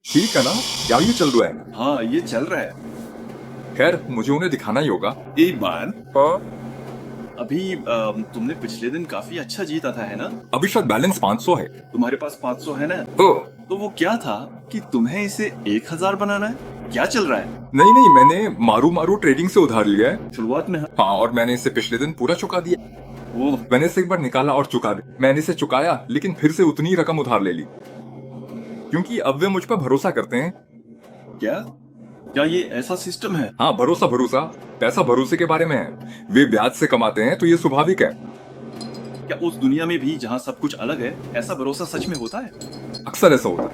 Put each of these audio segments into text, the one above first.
ठीक है ना? क्या ये चल रहा है? हाँ, ये चल रहा है। खैर मुझे उन्हें दिखाना ही होगा। एक बार हाँ। अभी तुमने पिछले दिन काफी अच्छा जीता था, है ना? अभी शायद बैलेंस 500 है। तुम्हारे पास 500 है ना? ओ, तो वो क्या था कि तुम्हें इसे 1000 बनाना है? क्या चल रहा है? नहीं नहीं, मैंने मारू मारू ट्रेडिंग से उधार लिया है। शुरुआत में हाँ, और मैंने इसे पिछले दिन पूरा चुका दिया। वो मैंने इसे एक बार निकाला और चुका दिया। मैंने इसे चुकाया लेकिन फिर से उतनी ही रकम उधार ले ली, क्योंकि अब वे मुझ पर भरोसा करते हैं। क्या क्या ये ऐसा सिस्टम है? हाँ, भरोसा भरोसा। पैसा भरोसे के बारे में है। वे ब्याज से कमाते हैं तो ये स्वाभाविक है। क्या उस दुनिया में भी जहाँ सब कुछ अलग है, ऐसा भरोसा सच में होता है? अक्सर ऐसा होता है।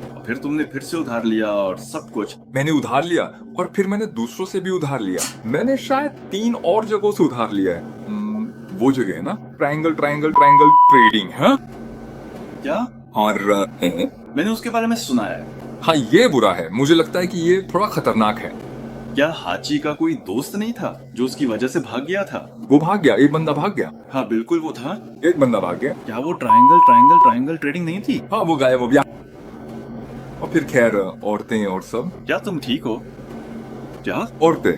और फिर तुमने फिर से उधार लिया और सब कुछ। मैंने उधार लिया और फिर मैंने दूसरों से भी उधार लिया। मैंने शायद 3 और जगहों से उधार लिया है। वो जगह है ना, ट्रायंगल ट्रायंगल ट्रायंगल ट्रेडिंग। हाँ, क्या? और मैंने उसके बारे में सुना है। हाँ, ये बुरा है। मुझे लगता है कि ये थोड़ा खतरनाक है। क्या हाची का कोई दोस्त नहीं था जो उसकी वजह से भाग गया था? वो भाग गया, एक बंदा भाग गया। हाँ बिल्कुल, वो था। एक बंदा भाग गया। क्या वो ट्रायंगल ट्रायंगल ट्रायंगल ट्रेडिंग नहीं थी? हाँ, वो गायब हो गया। और फिर खैर, औरतें और सब। क्या तुम ठीक हो? क्या औरतें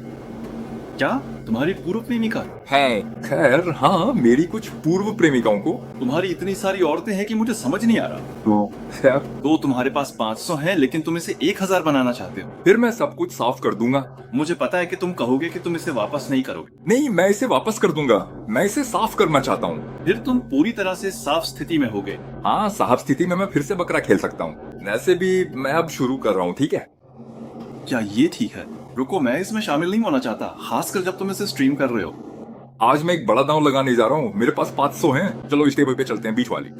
क्या तुम्हारी पूर्व प्रेमिका? हैं। खैर हाँ, मेरी कुछ पूर्व प्रेमिकाओं को। तुम्हारी इतनी सारी औरतें हैं कि मुझे समझ नहीं आ रहा। तो खैर, तो तुम्हारे पास 500 है लेकिन तुम इसे 1000 बनाना चाहते हो। फिर मैं सब कुछ साफ कर दूंगा। मुझे पता है कि तुम कहोगे कि तुम इसे वापस नहीं करोगे। नहीं, मैं इसे वापस कर दूंगा। मैं इसे साफ करना चाहता हूँ। फिर तुम पूरी तरह से साफ स्थिति में होगे। हाँ, साफ स्थिति में मैं फिर से बकरा खेल सकता हूँ। वैसे भी मैं अब शुरू कर रहा हूँ, ठीक है? क्या ये ठीक है? रुको, मैं इसमें शामिल नहीं होना चाहता, खासकर जब तुम इसे स्ट्रीम कर रहे हो। आज मैं एक बड़ा दांव लगाने जा रहा हूँ। मेरे पास 500 हैं। चलो इस टेबल पे चलते हैं, बीच वाली।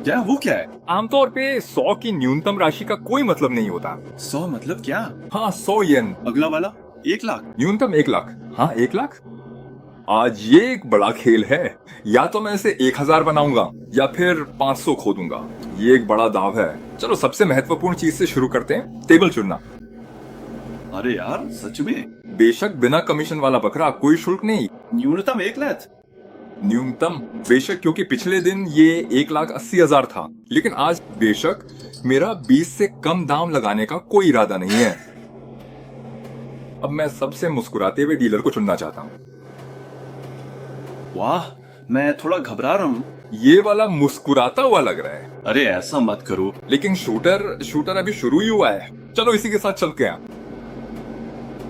क्या वो क्या है? आमतौर पे 100 की न्यूनतम राशि का कोई मतलब नहीं होता। 100 मतलब क्या? हाँ, 100 येन। अगला वाला 1,00,000। न्यूनतम 1,00,000। हाँ, 1,00,000। आज ये एक बड़ा खेल है। या तो मैं इसे 1,000 बनाऊंगा या फिर 500 खो दूंगा। ये एक बड़ा दाव है। चलो सबसे महत्वपूर्ण चीज से शुरू करते हैं, टेबल चुनना। अरे यार, सच में? बेशक बिना कमीशन वाला बकरा, कोई शुल्क नहीं। न्यूनतम 1,00,000? न्यूनतम बेशक, क्योंकि पिछले दिन ये 1,80,000 था। लेकिन आज बेशक मेरा 20 से कम दाम लगाने का कोई इरादा नहीं है। अब मैं सबसे मुस्कुराते हुए डीलर को चुनना चाहता हूँ। वाह, मैं थोड़ा घबरा रहा हूँ। ये वाला मुस्कुराता हुआ लग रहा है। अरे ऐसा मत करो। लेकिन शूटर अभी शुरू ही हुआ है। चलो इसी के साथ चलते हैं।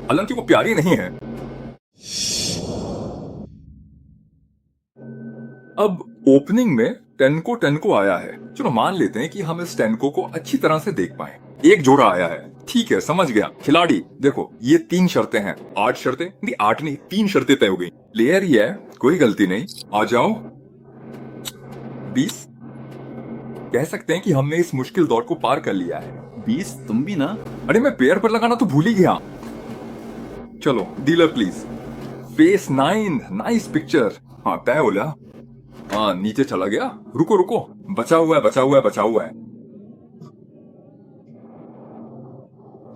हालांकि वो प्यारी नहीं है। अब ओपनिंग में टेनको आया है। चलो मान लेते हैं कि हम इस टेनको को अच्छी तरह से देख पाए। एक जोड़ा आया है, ठीक है, समझ गया। खिलाड़ी देखो, ये 3 शर्तें हैं। 8 शर्तें नहीं, 8 नहीं, 3 शर्तें तय हो गई। प्लेयर ही है, कोई गलती नहीं। आ जाओ। 20। कह सकते हैं कि हमने इस मुश्किल दौर को पार कर लिया है। 20? तुम भी ना? अरे मैं पेयर पर लगाना तो भूल ही गया। चलो dealer please. Face 9, nice picture. हाँ, तय हो गया। हाँ, नीचे चला गया। रुको रुको, बचा हुआ है, बचा हुआ है, बचा हुआ है।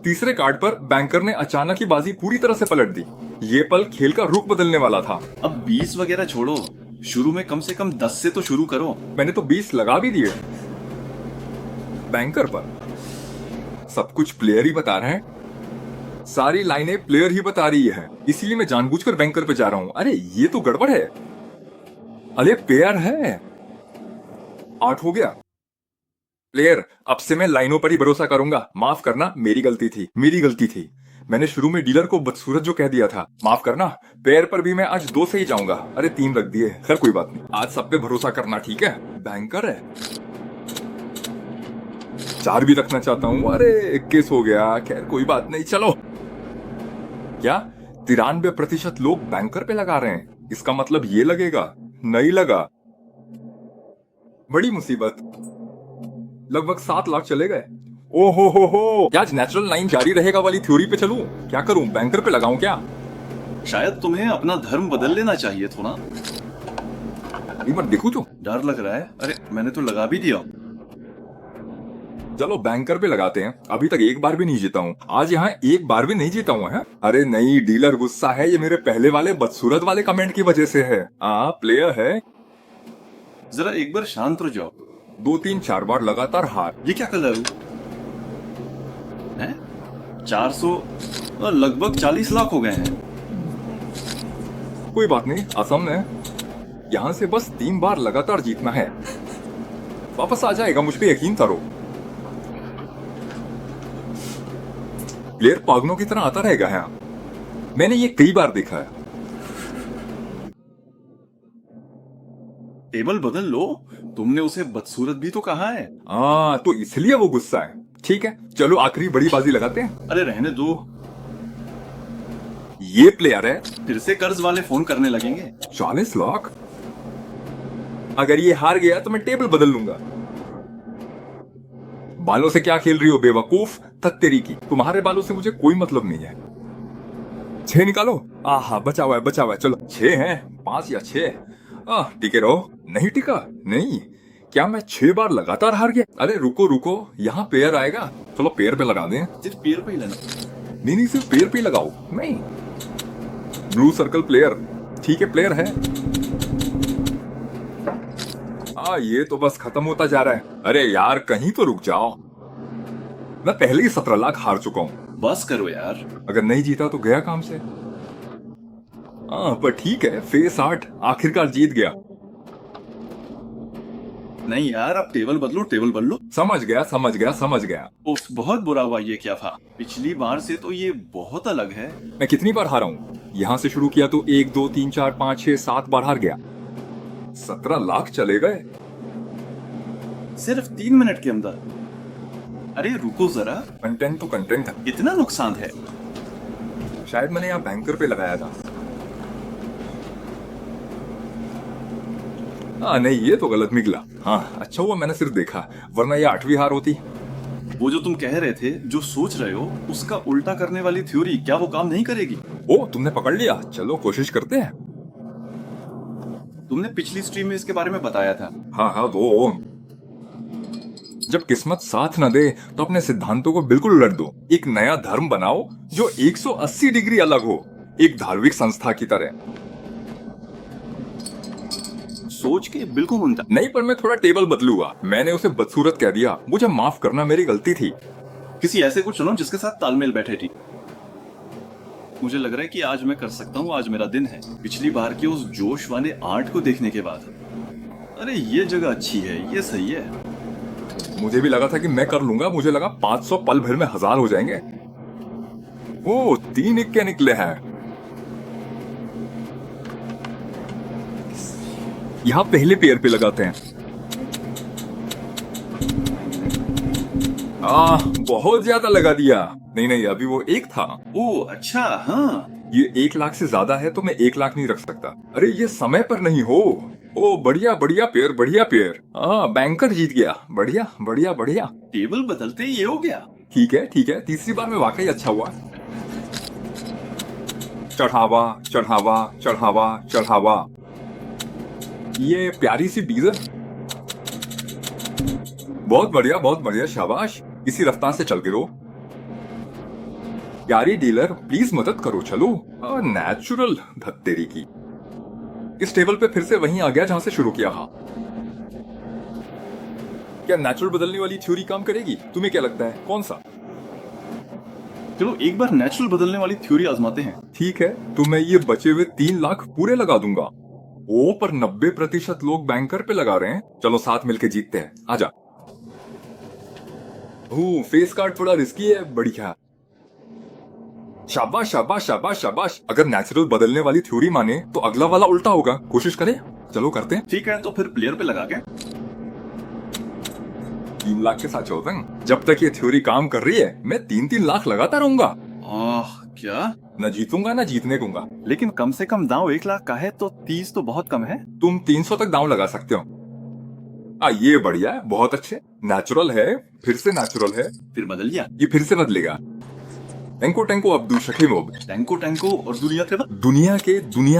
तीसरे कार्ड पर बैंकर ने अचानक ही बाजी पूरी तरह से पलट दी। ये पल खेल का रुख बदलने वाला था। अब 20 वगैरह छोड़ो, शुरू में कम से कम 10 से तो शुरू करो। मैंने तो 20 लगा भी दिए बैंकर पर। सब कुछ प्लेयर ही बता रहे हैं। सारी लाइनें प्लेयर ही बता रही है, इसीलिए मैं जानबूझकर बैंकर पे जा रहा हूँ। अरे ये तो गड़बड़ है। अरे पेयर है। 8 हो गया। प्लेयर, अब से मैं लाइनों पर ही भरोसा करूंगा। माफ करना, मेरी गलती थी, मेरी गलती थी। मैंने शुरू में डीलर को बदसूरत जो कह दिया था। माफ करना। पेयर पर भी मैं आज 2 से ही जाऊंगा। अरे 3 रख दिए। खैर कोई बात नहीं, आज सब पे भरोसा करना, ठीक है? बैंकर है। 4 भी रखना चाहता हूँ। अरे 21 हो गया। खैर कोई बात नहीं, चलो। क्या 93% लोग बैंकर पे लगा रहे हैं? इसका मतलब ये लगेगा नहीं लगा। बड़ी मुसीबत। लगभग 7 लाख चले गए। ओ हो, क्या आज नेचुरल लाइन जारी रहेगा वाली थ्योरी पे चलूं? क्या करूं, बैंकर पे लगाऊं क्या? शायद तुम्हें अपना धर्म बदल लेना चाहिए थोड़ा। एक बार देखूं तो। डर लग रहा है। अरे मैंने तो लगा भी दिया। चलो बैंकर पे लगाते हैं। अभी तक एक बार भी नहीं जीता हूँ। आज यहाँ एक बार भी नहीं जीता हूँ है? अरे नहीं, डीलर गुस्सा है। ये मेरे पहले वाले बदसूरत वाले कमेंट की वजह से है। प्लेयर है। जरा एक बार शांत हो जाओ। 2 3 4 बार लगातार हार। ये क्या कलर? हैं 400 और लगभग 40 लाख हो गए हैं। कोई बात नहीं, आसान है। यहाँ से बस 3 बार लगातार जीतना है, वापस आ जाएगा, मुझ पे यकीन करो। प्लेयर पागलों की तरह आता रहेगा यहाँ, मैंने ये कई बार देखा है। टेबल बदल लो, तुमने उसे बदसूरत भी तो कहा है। तो इसलिए वो गुस्सा है। ठीक है, चलो आखिरी बड़ी बाजी लगाते हैं। अरे रहने दो, ये प्लेयर है, फिर से कर्ज वाले फोन करने लगेंगे। 40 लाख। अगर ये हार गया तो मैं टेबल बदल लूंगा। बालों से क्या खेल रही हो बेवकूफ, तत्तेरी की, तुम्हारे बालों से मुझे कोई मतलब नहीं है। 6 निकालो। आहा, बचा हुआ है, बचा हुआ है। चलो 6 हैं, 5 या 6। टिके रहो। नहीं टिका, नहीं। क्या मैं 6 बार लगातार हार गया? अरे रुको रुको, यहाँ पेयर आएगा। चलो पेयर पे लगा दें। सिर्फ पैर पे ही लेना। नहीं, सिर्फ पेयर पे ही लगाओ। नहीं, ब्लू सर्कल प्लेयर। ठीक है, प्लेयर है। ये तो बस खत्म होता जा रहा है। अरे यार, कहीं तो रुक जाओ। मैं पहले ही 17 लाख हार चुका हूँ। बस करो यार। अगर नहीं जीता तो गया काम से। पर ठीक है, फेस 8 आखिरकार जीत गया। नहीं यार, अब टेबल बदलो, टेबल बदलो। समझ गया, समझ गया, समझ गया। उफ, बहुत बुरा हुआ। ये क्या था? पिछली बार से तो ये बहुत अलग है। मैं कितनी बार हारा हूँ? यहाँ से शुरू किया तो 1 2 3 4 5 6 7 बार हार गया। 17 लाख चले गए सिर्फ 3 मिनट के अंदर। अरे रुको जरा, कंटेंट तो कंटेंट है। कितना नुकसान है? शायद मैंने यहाँ बैंकर पे लगाया था। नहीं, ये तो गलत निकला। अच्छा हुआ मैंने सिर्फ देखा, वरना ये 8वीं हार होती। वो जो तुम कह रहे थे, जो सोच रहे हो, उसका उल्टा करने वाली थ्योरी, क्या वो काम नहीं करेगी? तुमने पकड़ लिया। चलो कोशिश करते हैं। तुमने पिछली स्ट्रीम में इसके बारे में बताया था। हाँ, वो जब किस्मत साथ न दे तो अपने सिद्धांतों को बिल्कुल उलट दो। एक नया धर्म बनाओ जो 180 डिग्री अलग हो, एक धार्मिक संस्था की तरह। सोच के बिल्कुल मुंता नहीं, पर मैं थोड़ा टेबल बदलूंगा। मैंने उसे बदसूरत कह दिया, मुझे माफ करना, मेरी गलती थी। किसी ऐसे को चुनो जिसके साथ तालमेल बैठे। ठीक, मुझे लग रहा है कि आज मैं कर सकता हूँ। आज मेरा दिन है। पिछली बार के उस जोश वाले आर्ट को देखने के बाद, अरे ये जगह अच्छी है, ये सही है। मुझे भी लगा था कि मैं कर लूंगा। मुझे लगा 500 पल भर में 1000 हो जाएंगे। 3 इक्के निकले हैं। यहाँ पहले पेयर पे लगाते हैं। बहुत ज्यादा लगा दिया। नहीं, अभी वो 1 था। अच्छा, हाँ। ये 1 लाख से ज्यादा है तो मैं 1 लाख नहीं रख सकता। अरे ये समय पर नहीं हो। बढ़िया बढ़िया पेयर, बढ़िया पेयर। बैंकर जीत गया। बढ़िया बढ़िया बढ़िया। टेबल बदलते ही ये हो गया। ठीक है, ठीक है। तीसरी बार में वाकई अच्छा हुआ। चढ़ावा चढ़ावा चढ़ावा चढ़ावा। ये प्यारी सी डीजल। बहुत बढ़िया, बहुत बढ़िया, शाबाश। इसी रफ्तार से चल के रहो। प्यारी डीलर, प्लीज मदद करो। चलो। नेचुरल धत्तेरी की। इस टेबल पे फिर से वहीं आ गया जहां से शुरू किया। क्या नेचुरल बदलने वाली थ्योरी काम करेगी? तुम्हें क्या लगता है, कौन सा? चलो एक बार नेचुरल बदलने वाली थ्योरी आजमाते हैं। ठीक है, तो मैं ये बचे हुए 3 लाख पूरे लगा दूंगा। पर 90% लोग बैंकर पे लगा रहे हैं। चलो साथ मिलके जीतते हैं। आजा। फेस कार्ड थोड़ा रिस्की है। बढ़िया, शाबाश शाबाश शाबाश शाबाश। अगर नेचुरल बदलने वाली थ्योरी माने तो अगला वाला उल्टा होगा। कोशिश करें। चलो करते हैं। ठीक है, तो फिर प्लेयर पे लगा के 3 लाख के साथ चलते हैं। जब तक ये थ्योरी काम कर रही है, मैं 3-3 लाख लगाता रहूंगा। क्या? न जीतूंगा न जीतने दूंगा। लेकिन कम से कम दांव 1 लाख का है, तो 30 तो बहुत कम है। तुम 300 तक दांव लगा सकते हो। ये बढ़िया है, बहुत अच्छे। नेचुरल है, फिर से नेचुरल है। फिर बदल लिया। ये फिर से बदलेगा। टैंको अब्दुल शकीम। टैंको और दुनिया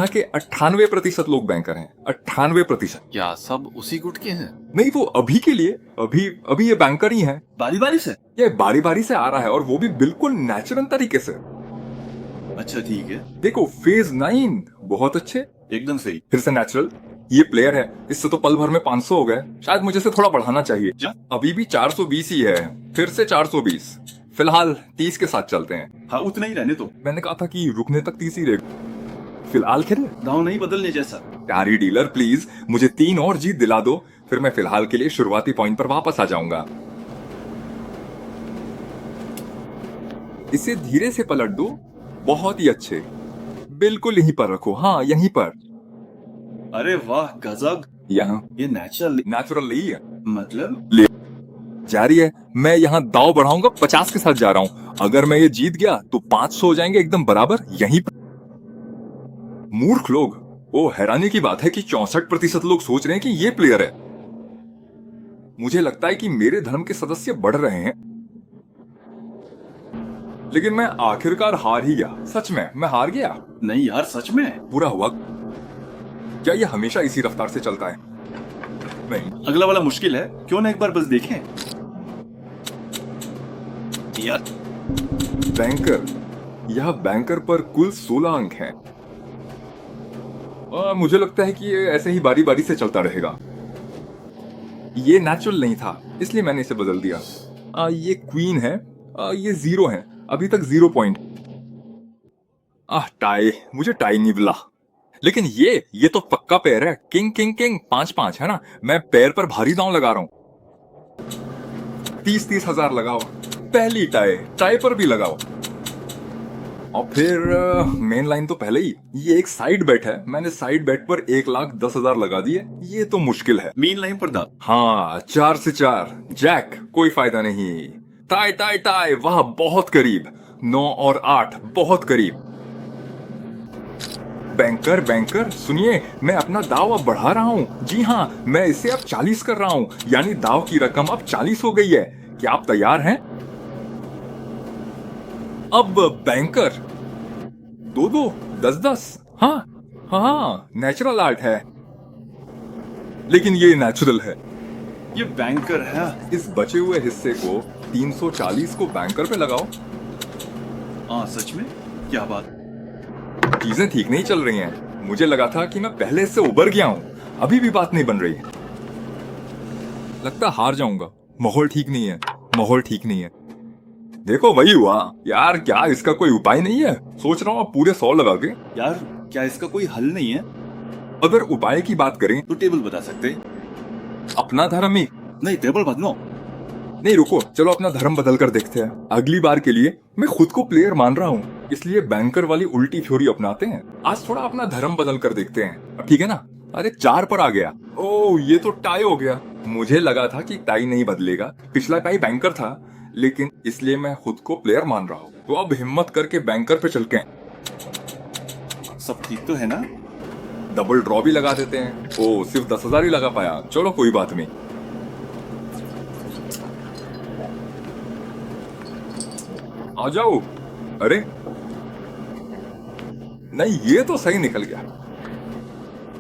के 98% लोग बैंकर हैं। 98%। क्या सब उसी गुट के हैं? नहीं, वो अभी के लिए, अभी ये बैंकर ही है। बारी बारी से? ये बारी बारी से आ रहा है, और वो भी बिल्कुल नेचुरल तरीके से। अच्छा ठीक है। देखो, फेज 9 बहुत अच्छे, एकदम सही। फिर से नेचुरल। ये प्लेयर है, इससे तो पल भर में 500 हो गए। शायद मुझे से थोड़ा बढ़ाना चाहिए। अभी भी 420 ही है। फिर से 420, फिलहाल 30 के साथ चलते हैं। हाँ उतना ही रहने दो। मैंने कहा था कि रुकने तक 30 ही रहेगा। फिलहाल खेले। दाव नहीं बदलने जैसा। प्यारी डीलर प्लीज मुझे 3 और जीत दिला दो, फिर मैं फिलहाल के लिए शुरुआती पॉइंट पर वापस आ जाऊंगा। इसे धीरे से पलट दो। बहुत ही अच्छे। बिल्कुल यहीं पर रखो। हाँ यहीं पर। अरे वाह गजब। यहाँ ये नेचुरली मतलब जारी है। मैं यहाँ दाव बढ़ाऊंगा, 50 के साथ जा रहा हूँ। अगर मैं ये जीत गया तो 500 हो जाएंगे एकदम बराबर यहीं पर। मूर्ख लोग। ओ हैरानी की बात है कि 64% लोग सोच रहे हैं कि ये प्लेयर है। मुझे लगता है कि मेरे धर्म के सदस्य बढ़ रहे हैं, लेकिन मैं आखिरकार हार ही गया। सच में मैं हार गया। नहीं यार सच में। बुरा हुआ। क्या ये हमेशा इसी रफ्तार से चलता है? नहीं। अगला वाला मुश्किल है, क्यों ना एक बार बस देखें। यार बैंकर। यह बैंकर पर कुल 16 अंक हैं। मुझे लगता है कि ये ऐसे ही बारी बारी से चलता रहेगा। ये नेचुरल नहीं था, इसलिए मैंने इसे बदल दिया। ये क्वीन है। ये 0 है। अभी तक 0 पॉइंट। टाई। मुझे टाई नहीं मिला। लेकिन ये तो पक्का पैर है। किंग किंग किंग 5-5 है ना। मैं पैर पर भारी दांव लगा रहा हूं। 30 हजार लगाओ। पहली टाई पर भी लगाओ। और फिर मेन लाइन तो पहले ही। ये एक साइड बेट है। मैंने साइड बेट पर 1,10,000 लगा दिए। ये तो मुश्किल है। मेन लाइन पर दाव। हाँ 4 से 4 जैक। कोई फायदा नहीं। Tie tie tie. वाह बहुत करीब। 9 और 8 बहुत करीब। बैंकर बैंकर सुनिए, मैं अपना दाव अब बढ़ा रहा हूँ। जी हाँ, मैं इसे अब 40 कर रहा हूँ। यानी दाव की रकम अब 40 हो गई है। क्या आप तैयार हैं? अब बैंकर 2-2 10-10। हाँ नेचुरल आर्ट है, लेकिन ये नेचुरल है। ये बैंकर है। इस बचे हुए हिस्से को 340 को बैंकर पे लगाओ। हाँ सच में। क्या बात। चीजें ठीक नहीं चल रही हैं। मुझे लगा था कि मैं पहले से उबर गया हूँ। अभी भी बात नहीं बन रही है। लगता हार जाऊंगा। माहौल ठीक नहीं है। माहौल ठीक नहीं है। देखो वही हुआ यार। क्या इसका कोई उपाय नहीं है? सोच रहा हूँ अब पूरे 100 लगा के। यार क्या इसका कोई हल नहीं है? अगर उपाय की बात करें तो टेबल बता सकते। अपना धर्म ही। नहीं टेबल बदलो। नहीं रुको, चलो अपना धर्म बदल कर देखते हैं। अगली बार के लिए मैं खुद को प्लेयर मान रहा हूँ, इसलिए बैंकर वाली उल्टी थ्योरी अपनाते हैं। आज थोड़ा अपना धर्म बदल कर देखते हैं। अब ठीक है ना? अरे 4 पर आ गया। ओह ये तो टाई हो गया। मुझे लगा था कि टाई नहीं बदलेगा। पिछला टाई बैंकर था, लेकिन इसलिए मैं खुद को प्लेयर मान रहा हूँ। तो अब हिम्मत करके बैंकर पे चलते हैं। सब ठीक तो है ना? डबल ड्रॉ भी लगा देते हैं। ओ सिर्फ 10,000 ही लगा पाया। चलो कोई बात नहीं। आ जाओ। अरे नहीं, ये तो सही निकल गया।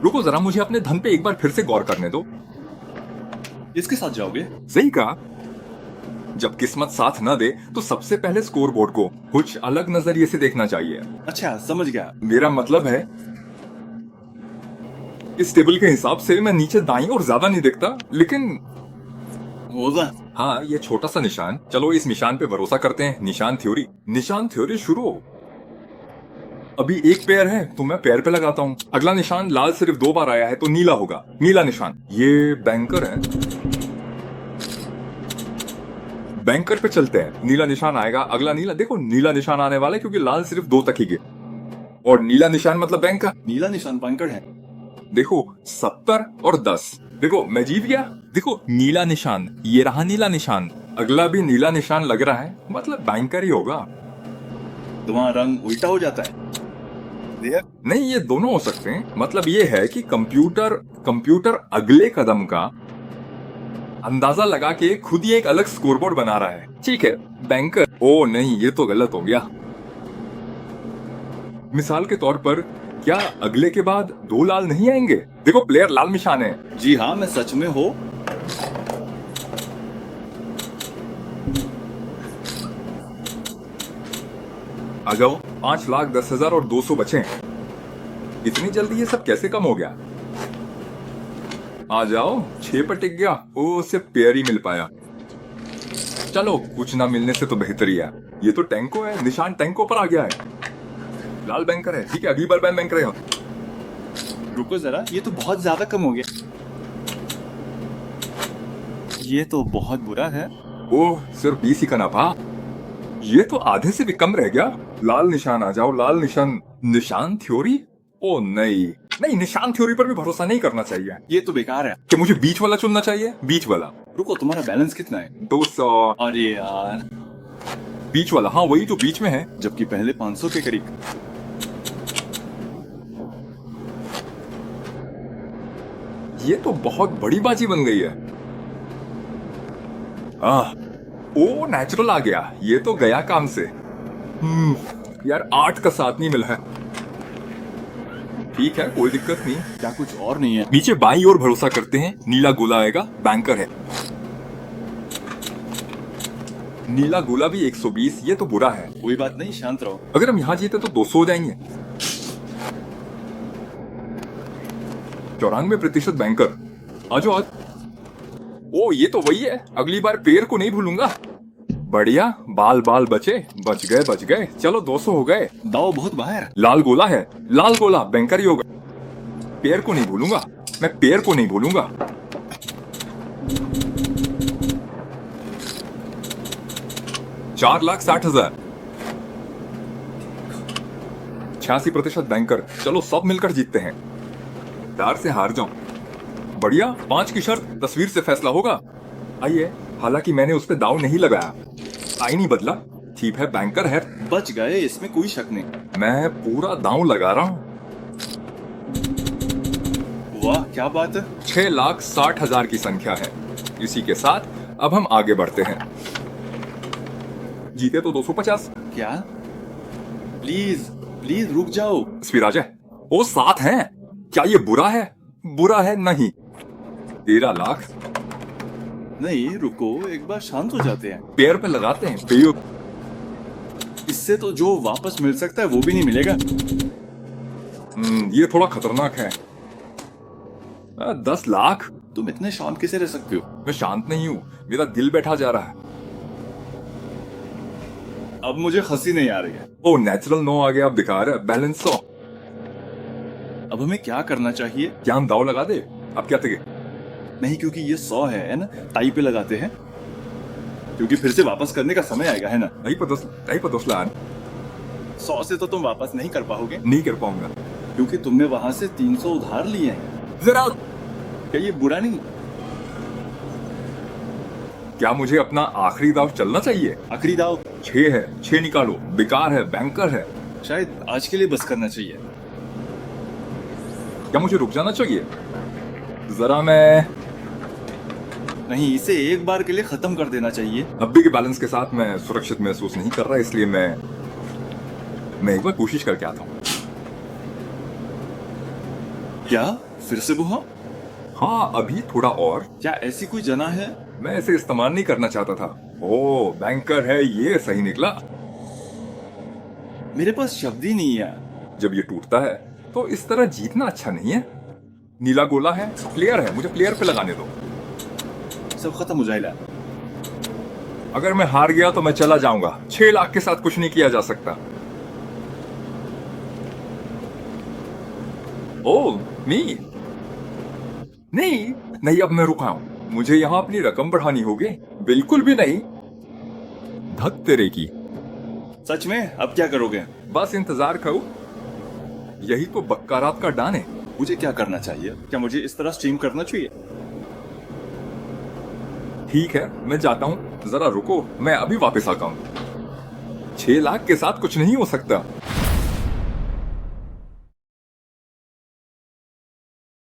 रुको जरा, मुझे अपने धन पे एक बार फिर से गौर करने दो। इसके साथ जाओगे? सही कहा। जब किस्मत साथ न दे तो सबसे पहले स्कोर बोर्ड को कुछ अलग नजरिए से देखना चाहिए। अच्छा समझ गया। मेरा मतलब है इस टेबल के हिसाब से मैं नीचे दाईं और ज्यादा नहीं देखता, लेकिन होगा। हाँ ये छोटा सा निशान। चलो इस निशान पे भरोसा करते हैं। निशान थ्योरी शुरू हो। अभी एक पैर है तो मैं पैर पे लगाता हूँ। अगला निशान लाल सिर्फ 2 बार आया है तो नीला होगा। नीला निशान। ये बैंकर है। बैंकर पे चलते हैं। नीला निशान आएगा। अगला नीला। देखो नीला निशान आने वाला है क्योंकि लाल सिर्फ 2 तक ही गए। और नीला निशान मतलब बैंकर। नीला निशान बैंकर है। देखो 70 और 10। देखो मैं जीत गया। देखो नीला निशान। ये रहा नीला निशान। अगला भी नीला निशान लग रहा है, मतलब बैंकर ही होगा। तुम्हारा रंग उल्टा हो जाता है। नहीं ये दोनों हो सकते हैं। मतलब ये है कि कंप्यूटर अगले कदम का अंदाजा लगा के खुद ही एक अलग स्कोरबोर्ड बना रहा है। ठीक है बैंकर। ओ नहीं ये तो गलत हो गया। मिसाल के तौर पर क्या अगले के बाद 2 लाल नहीं आएंगे? देखो प्लेयर लाल निशान है। जी हाँ मैं सच में हो। आ जाओ। 5,10,000 और 200 बचे हैं। इतनी जल्दी ये सब कैसे कम हो गया? आ जाओ। 6 पर टिक गया। ओ सिर्फ पेयर ही मिल पाया। चलो कुछ ना मिलने से तो बेहतर ही है। ये तो टैंको है, निशान टैंको पर आ गया है। लाल बैंकर है, ठीक है अगली बार मैं बैंकर रहेगा। रुको जरा, ये तो बहुत ज्यादा कम हो गया। ये तो बहुत बुरा है। ओह सिर्फ 20 ही का नफा। ये तो आधे से भी कम रह गया। लाल निशान आ जाओ, लाल निशान। निशान थ्योरी? ओ नहीं नहीं, निशान थ्योरी पर भी भरोसा नहीं करना चाहिए। ये तो बेकार है। कि मुझे बीच वाला चुनना चाहिए? बीच वाला। रुको, तुम्हारा बैलेंस कितना है? 200। अरे यार, बीच वाला, हाँ वही जो बीच में है। जबकि पहले 500 के करीब। ये तो बहुत बड़ी बाजी बन गई है। ओ नेचुरल आ गया, ये तो गया काम से। यार 8 का 7 नहीं मिला है। ठीक है कोई दिक्कत नहीं। क्या कुछ और नहीं है? नीचे बाईं ओर भरोसा करते हैं, नीला गोला आएगा, बैंकर है। नीला गोला भी 120, ये तो बुरा है। कोई बात नहीं, शांत रहो। अगर हम यहाँ जीते तो 200 हो जाएंगे। 94% बैंकर। आजो आज। ओ ये तो वही है, अगली बार पेड़ को नहीं भूलूंगा। बढ़िया, बाल बाल बचे, बच गए। चलो 200 हो गए। दाव बहुत बाहर। लाल गोला है, लाल गोला बैंकर ही होगा। पेड़ को नहीं भूलूंगा, मैं पेड़ को नहीं भूलूंगा। $4,60,000। 86% बैंकर। चलो सब मिलकर जीतते हैं। दार से हार जाऊं। बढ़िया, 5 की शर्त, तस्वीर से फैसला होगा। आइए, हालांकि मैंने उस पर दाव नहीं लगाया, आई नहीं बदला। ठीक है बैंकर है। बच गए, इसमें कोई शक नहीं। मैं पूरा दांव लगा रहा हूँ। वाह क्या बात है। 6,60,000 की संख्या है। इसी के साथ अब हम आगे बढ़ते हैं। जीते तो 250। क्या? प्लीज प्लीज रुक जाओ। स्विराज है। ओ 7 हैं। क्या ये बुरा है? बुरा है नहीं। 13 लाख। नहीं रुको, एक बार शांत हो जाते हैं। पैर पे लगाते हैं पेड़। इससे तो जो वापस मिल सकता है वो भी नहीं मिलेगा। ये थोड़ा खतरनाक है। 10 लाख। तुम इतने शांत कैसे रह सकते हो? मैं शांत नहीं हूँ, मेरा दिल बैठा जा रहा है। अब मुझे हंसी नहीं आ रही है। ओ नेचुरल 9 आ गया, अब दिखा रहा है बैलेंस 100। अब हमें क्या करना चाहिए? क्या हम दाव लगा दे? अब क्या तक? नहीं, क्योंकि ये 100 है ना, टाई पे लगाते हैं, क्योंकि फिर से वापस करने का समय आएगा, है ना? नहीं पर 10 लाख। 100 से तो तुम वापस नहीं कर पाओगे। नहीं कर पाऊंगा, क्योंकि तुमने वहां से 300 उधार लिए हैं। जरा क्या ये बुरा नहीं? क्या मुझे अपना आखिरी दाव चलना चाहिए? आखिरी दाव 6 है, 6 निकालो। बेकार है, बैंकर है। शायद आज के लिए बस करना चाहिए। क्या मुझे रुक जाना चाहिए? जरा मैं नहीं, इसे एक बार के लिए खत्म कर देना चाहिए। 90 के बैलेंस के साथ मैं सुरक्षित महसूस नहीं कर रहा, इसलिए मैं एक बार कोशिश करके आता हूँ। क्या फिर से बुहा? हाँ अभी थोड़ा और। क्या ऐसी कोई जना है? मैं इसे इस्तेमाल नहीं करना चाहता था। ओ बैंकर है, ये सही निकला। मेरे पास शब्द ही नहीं है। जब ये टूटता है तो इस तरह जीतना अच्छा नहीं है। नीला गोला है, प्लेयर है, मुझे प्लेयर पे लगाने दो। सब खत्म हो जाएगा। अगर मैं हार गया तो मैं चला जाऊंगा। 6 लाख के साथ कुछ नहीं किया जा सकता। ओ मी नहीं, अब मैं रुका हूं। मुझे यहाँ अपनी रकम बढ़ानी होगी। बिल्कुल भी नहीं। धक तेरे की। सच में? अब क्या करोगे? बस इंतजार करो। यही तो बक्कारात का डान है। मुझे क्या करना चाहिए? क्या मुझे इस तरह स्ट्रीम करना चाहिए? ठीक है मैं जाता हूँ, जरा रुको, मैं अभी वापस आता हूँ। 6 लाख के साथ कुछ नहीं हो सकता।